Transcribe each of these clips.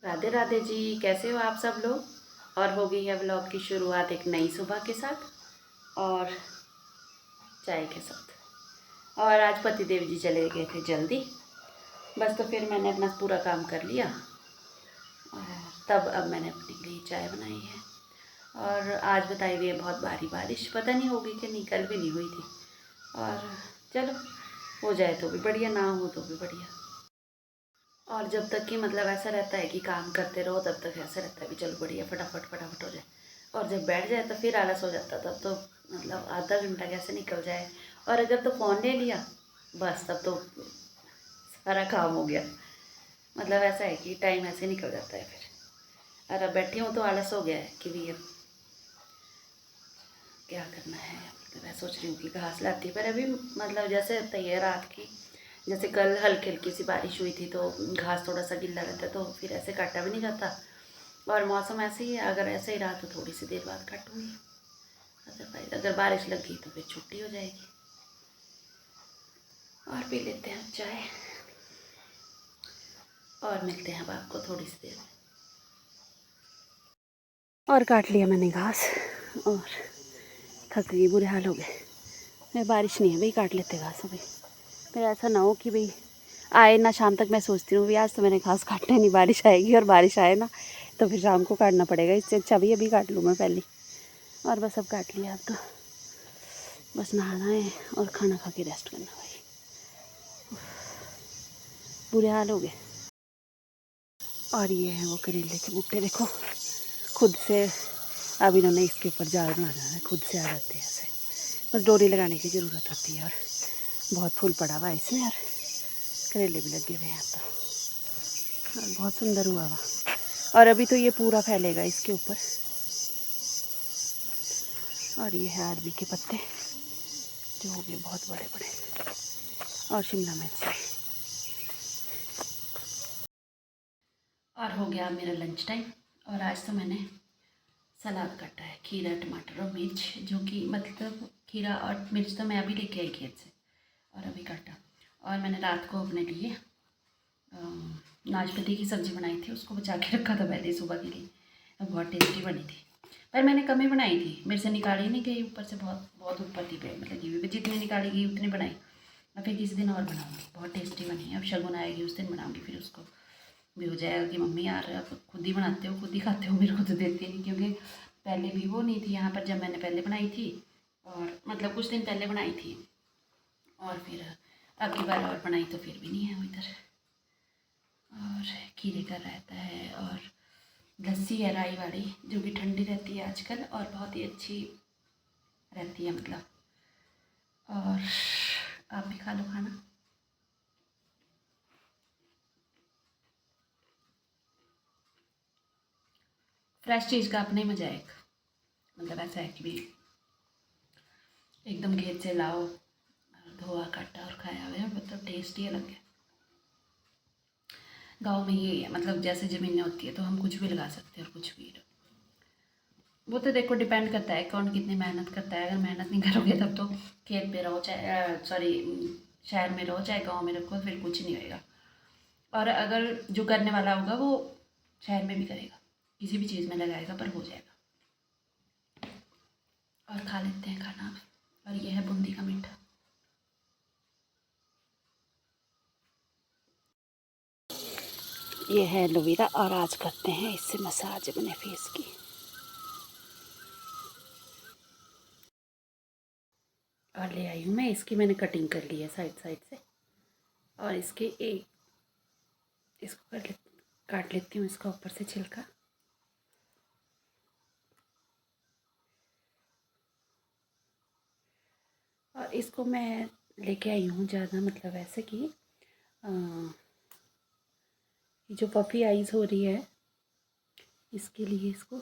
राधे राधे जी, कैसे हो आप सब लोग। और हो गई है व्लॉग की शुरुआत एक नई सुबह के साथ और चाय के साथ। और आज पतिदेव जी चले गए थे जल्दी, बस तो फिर मैंने अपना पूरा काम कर लिया और तब अब मैंने अपने लिए चाय बनाई है। और आज बताई हुई है बहुत भारी बारिश, पता नहीं होगी कि नहीं, कल भी नहीं हुई थी। और चलो, हो जाए तो भी बढ़िया, ना हो तो भी बढ़िया। और जब तक कि मतलब ऐसा रहता है कि काम करते रहो, तब तक ऐसा रहता है कि चलो बढ़िया, फटाफट फटाफट हो जाए। और जब बैठ जाए तो फिर आलस हो जाता, तब तो मतलब आधा घंटा कैसे निकल जाए। और अगर तो फ़ोन ले लिया, बस तब तो सारा काम हो गया। मतलब ऐसा है कि टाइम ऐसे निकल जाता है फिर। और अब बैठी हूँ तो आलस हो गया है कि भैया क्या करना है। मैं सोच रही हूँ कि घास लाती, पर अभी मतलब जैसे तैयार रात की, जैसे कल हल्की हल्की सी बारिश हुई थी तो घास थोड़ा सा गिल्ला रहता है, तो फिर ऐसे काटा भी नहीं जाता। और मौसम ऐसे ही है, अगर ऐसे ही रहा तो थोड़ी सी देर बाद काटूँगी। अदरवाइज अगर बारिश लग गई तो फिर छुट्टी हो जाएगी। और पी लेते हैं चाय और मिलते हैं अब आपको थोड़ी सी देर में। और काट लिया मैंने घास और थक गई, बुरे हाल हो गए। मैं बारिश नहीं है भाई, काट लेते घास अभी। फिर ऐसा ना हो कि भाई आए ना शाम तक, मैं सोचती हूँ भाई आज तो मैंने घास काटना नहीं, बारिश आएगी और बारिश आए ना तो फिर शाम को काटना पड़ेगा। इससे अच्छा भी अभी काट लूँ मैं पहले। और बस अब काट लिया, अब तो बस नहाना है और खाना खा के रेस्ट करना भाई। बुरे हाल हो गए। और ये है वो करेले के बूटे, देखो खुद से अब इन्होंने इसके ऊपर जाल बनाना है, खुद से आ जाते हैं ऐसे। बस डोरी लगाने की ज़रूरत होती है। और बहुत फूल पड़ा हुआ है इसमें और करेले भी लगे हुए हैं तो। और बहुत सुंदर हुआ हुआ। और अभी तो ये पूरा फैलेगा इसके ऊपर। और ये है अरबी के पत्ते जो हो गए बहुत बड़े बड़े, और शिमला मिर्च। और हो गया मेरा लंच टाइम। और आज तो मैंने सलाद काटा है, खीरा टमाटर और मिर्च, जो कि मतलब खीरा और मिर्च तो मैं अभी लेके आई खेत से और अभी काटा। और मैंने रात को अपने लिए नाशपाती की सब्ज़ी बनाई थी, उसको बचा के रखा था पहले सुबह के लिए। बहुत टेस्टी बनी थी, पर मैंने कम ही बनाई थी, मेरे से निकाली नहीं गई, ऊपर से बहुत बहुत ऊपर थी पे लगी हुई, जितनी निकाली गई उतनी बनाई। और फिर किसी दिन और बनाऊँगी, बहुत टेस्टी बनी है। अब शगुन आएगी उस दिन बनाऊँगी, फिर उसको भी हो जाएगा कि मम्मी यार आप खुद ही बनाते हो, खुद ही खाते हो, मेरे को तो देती नहीं। क्योंकि पहले भी वो नहीं थी यहाँ पर जब मैंने पहले बनाई थी, और मतलब कुछ दिन पहले बनाई थी, और फिर अब की बार और बनाई तो फिर भी नहीं है वो इधर। और खीरे का रायता है और लस्सी है राई वाली, जो कि ठंडी रहती है आजकल और बहुत ही अच्छी रहती है मतलब। और आप भी खा लो खाना। फ्रेश चीज़ का अपना ही मजा है एक, मतलब ऐसा है कि भी एकदम खेत से लाओ और धोआ काटा और खाया हुआ, मतलब टेस्ट ही अलग है। गाँव में ये है, मतलब जैसे ज़मीनें होती है तो हम कुछ भी लगा सकते हैं और कुछ भी। वो तो देखो डिपेंड करता है कौन कितनी मेहनत करता है। अगर मेहनत नहीं करोगे तब तो खेत पे रहो, चाहे सॉरी शहर में रहो चाहे गांव में रखो, फिर कुछ नहीं होएगा। और अगर जो करने वाला होगा वो शहर में भी करेगा, किसी भी चीज़ में लगाएगा, पर हो जाएगा। और खा लेते हैं खाना। और ये है बूंदी का मीठा। ये है एलोवेरा और आज करते हैं इससे मसाज अपने फेस की। और ले आई हूँ मैं इसकी, मैंने कटिंग कर ली है साइड साइड से। और इसके एक इसको काट लेती हूँ इसका ऊपर से छिलका। और इसको मैं लेके आई हूँ ज़्यादा, मतलब ऐसे कि जो पफ़ी आइज़ हो रही है इसके लिए इसको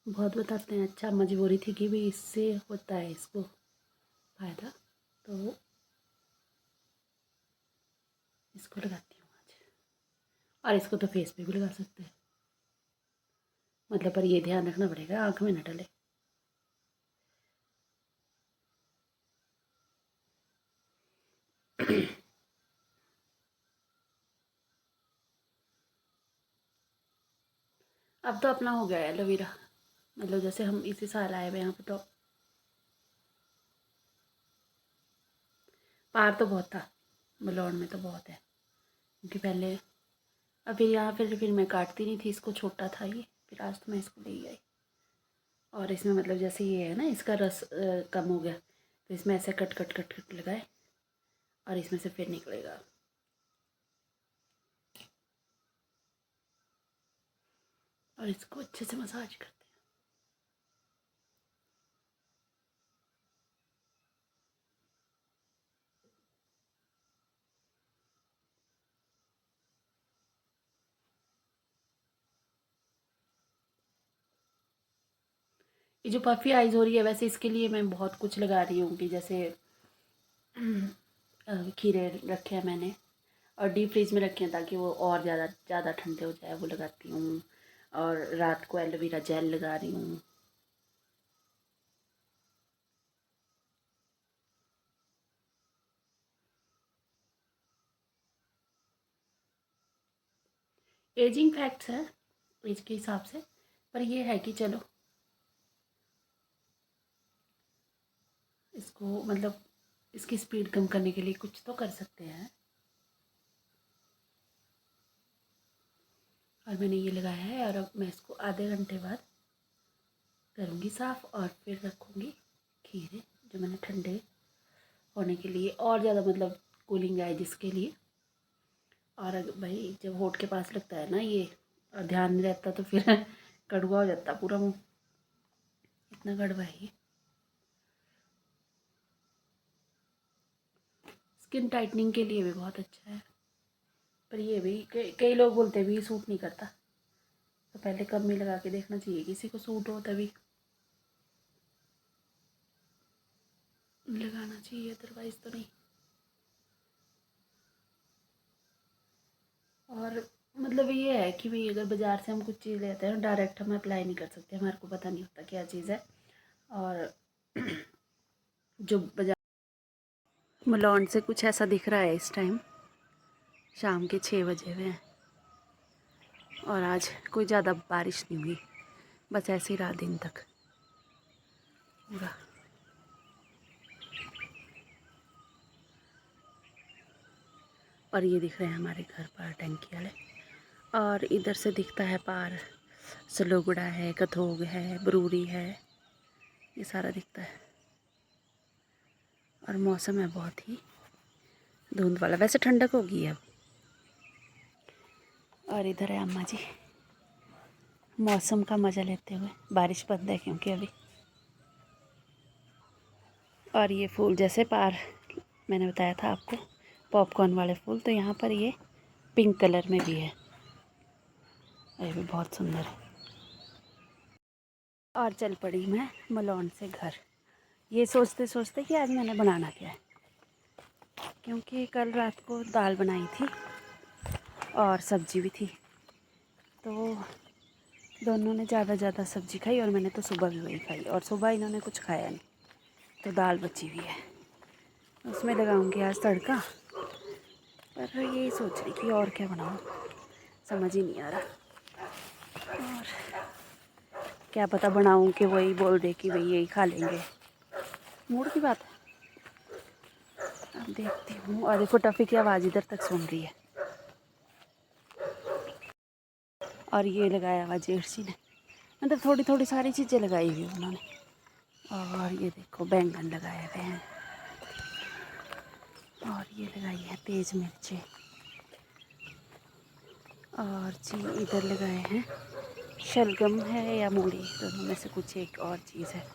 बहुत बताते हैं। अच्छा, मजबूरी थी कि भी इससे होता है इसको फ़ायदा, तो इसको लगाती हूँ आज। और इसको तो फेस पे भी लगा सकते हैं, मतलब पर ये ध्यान रखना पड़ेगा आँख में न डले। अब तो अपना हो गया है एलोवेरा, मतलब जैसे हम इसी साल आए हुए यहाँ पे, तो पार तो बहुत था, बलौर में तो बहुत है, क्योंकि पहले अब फिर यहाँ फिर मैं काटती नहीं थी इसको, छोटा था ये, फिर आज तो मैं इसको ले आई। और इसमें मतलब जैसे ये है ना, इसका रस कम हो गया, तो इसमें ऐसे कट कट कट कट लगाए और इसमें से फिर निकलेगा। और इसको अच्छे से मसाज करते हैं। ये जो पफ़ी आइज़ हो रही है, वैसे इसके लिए मैं बहुत कुछ लगा रही हूँ, कि जैसे खीरे रखे हैं मैंने और डीप फ्रीज में रखे हैं, ताकि वो और ज़्यादा ज़्यादा ठंडे हो जाए, वो लगाती हूँ। और रात को एलोवेरा जेल लगा रही हूँ। एजिंग फैक्ट्स है एज के हिसाब से, पर ये है कि चलो इसको मतलब इसकी स्पीड कम करने के लिए कुछ तो कर सकते हैं। और मैंने ये लगाया है, और अब मैं इसको आधे घंटे बाद करूँगी साफ़, और फिर रखूँगी खीरे जो मैंने ठंडे होने के लिए, और ज़्यादा मतलब कूलिंग आए जिसके लिए। और भाई जब होठ के पास लगता है ना ये, और ध्यान नहीं रहता, तो फिर कड़वा हो जाता पूरा मुँह, इतना कड़वा है ये। स्किन टाइटनिंग के लिए भी बहुत अच्छा है, पर ये भी कई लोग बोलते हैं भी सूट नहीं करता, तो पहले कम ही लगा के देखना चाहिए, किसी को सूट हो तभी लगाना चाहिए, अदरवाइज़ तो नहीं। और मतलब ये है कि भाई अगर बाज़ार से हम कुछ चीज़ लेते हैं, डायरेक्ट हम अप्लाई नहीं कर सकते, हमारे को पता नहीं होता क्या चीज़ है। और जो बाजार मलौन से कुछ ऐसा दिख रहा है इस टाइम, शाम के 6 बजे हुए हैं, और आज कोई ज़्यादा बारिश नहीं हुई, बस ऐसे ही रहा दिन तक पूरा। और ये दिख रहे हैं हमारे घर पर टंकी वाले, और इधर से दिखता है पार सलोगुड़ा है, कथोग है, बरूरी है, ये सारा दिखता है। और मौसम है बहुत ही धुंध वाला, वैसे ठंडक होगी अब। और इधर है अम्मा जी मौसम का मज़ा लेते हुए, बारिश बंद है क्योंकि अभी। और ये फूल जैसे पार मैंने बताया था आपको, पॉपकॉर्न वाले फूल, तो यहाँ पर ये पिंक कलर में भी है, ये भी बहुत सुंदर है। और चल पड़ी मैं मलौन से घर, ये सोचते सोचते कि आज मैंने बनाना क्या है, क्योंकि कल रात को दाल बनाई थी और सब्जी भी थी, तो दोनों ने ज़्यादा सब्जी खाई, और मैंने तो सुबह भी वही खाई, और सुबह इन्होंने कुछ खाया नहीं, तो दाल बची हुई है, उसमें लगाऊंगी आज तड़का। पर यही सोच रही थी और क्या बनाऊँ, समझ ही नहीं आ रहा। और क्या पता बनाऊँ कि वही बोल दे कि भाई यही खा लेंगे, मूड की बात है। अब देखती हूँ। और देखो टफ़ी की आवाज़ इधर तक सुन रही है। और ये लगाया हुआ जेठसी ने, मतलब थोड़ी थोड़ी सारी चीज़ें लगाई हुई उन्होंने। और ये देखो बैंगन लगाए हुए हैं, और ये लगाई है तेज़ मिर्ची, और जी इधर लगाए हैं शलगम है या मूली, दोनों में से कुछ एक और चीज़ है।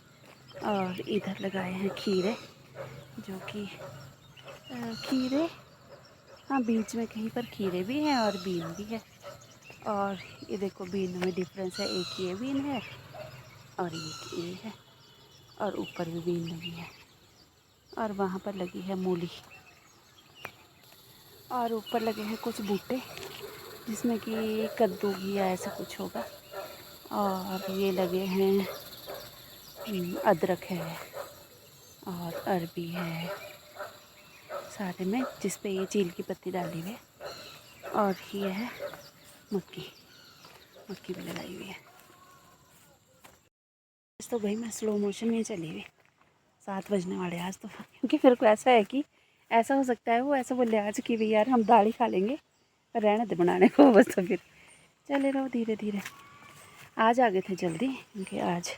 और इधर लगाए हैं खीरे, जो कि खीरे, हाँ बीच में कहीं पर खीरे भी हैं और बीन भी है। और ये देखो बीन में डिफरेंस है, एक ये बीन है और एक ये है, और ऊपर भी बीन लगी है, और वहाँ पर लगी है मूली, और ऊपर लगे हैं कुछ बूटे जिसमें कि कद्दू की या ऐसा कुछ होगा। और ये लगे हैं अदरक है और अरबी है सारे में, जिस पे ये चील की पत्ती डाली हुई है, और ये है मक्की। मक्खी भी लगाई हुई है। आज तो भाई मैं स्लो मोशन में चली हुई, 7 बजने वाले आज तो, क्योंकि मेरे को ऐसा है कि ऐसा हो सकता है वो ऐसा बोले आज कि भाई यार हम दाल ही खा लेंगे, पर रहने दे बनाने को बस। तो फिर चले रहो धीरे धीरे। आज आ गए थे जल्दी, क्योंकि आज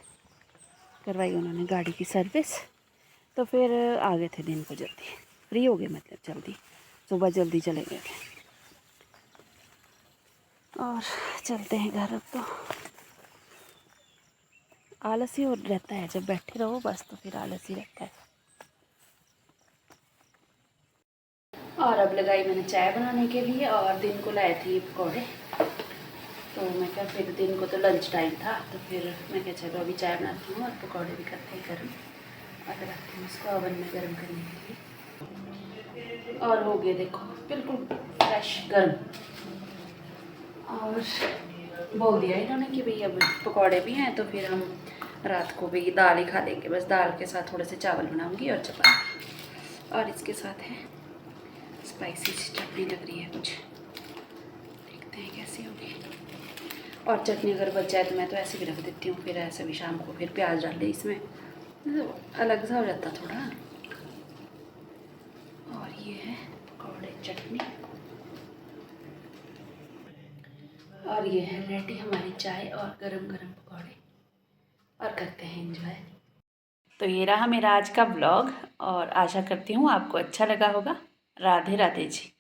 करवाई उन्होंने गाड़ी की सर्विस, तो फिर आ गए थे दिन को जल्दी, फ्री हो गए मतलब जल्दी, सुबह जल्दी चले गए थे। और चलते हैं घर। अब तो आलस ही और रहता है, जब बैठे रहो बस तो फिर आलस ही रहता है। और अब लगाई मैंने चाय बनाने के लिए, और दिन को लाए थे ये पकौड़े, तो मैं क्या फिर दिन को तो लंच टाइम था, तो फिर मैं क्या चलो अभी चाय बनाती हूँ और पकौड़े भी करते हैं गर्म, और रखती हूँ इसको ओवन में गर्म करने के लिए। और हो गए देखो बिल्कुल फ्रेश गर्म। और बोल दिया इन्होंने कि भाई अब पकौड़े भी हैं, तो फिर हम रात को भी दाल ही खा लेंगे, बस दाल के साथ थोड़े से चावल बनाऊंगी और चपाती, और इसके साथ है स्पाइसी सी चटनी लग रही है कुछ, देखते हैं कैसी होगी। और चटनी अगर बच जाए तो मैं तो ऐसे भी रख देती हूँ, फिर ऐसे भी शाम को फिर प्याज डाल दे इसमें, तो अलग सा हो जाता थोड़ा। और ये है पकौड़े चटनी, और ये है रेडी हमारी चाय और गरम गरम पकौड़े, और करते हैं एंजॉय। तो ये रहा मेरा आज का व्लॉग, और आशा करती हूँ आपको अच्छा लगा होगा। राधे राधे जी।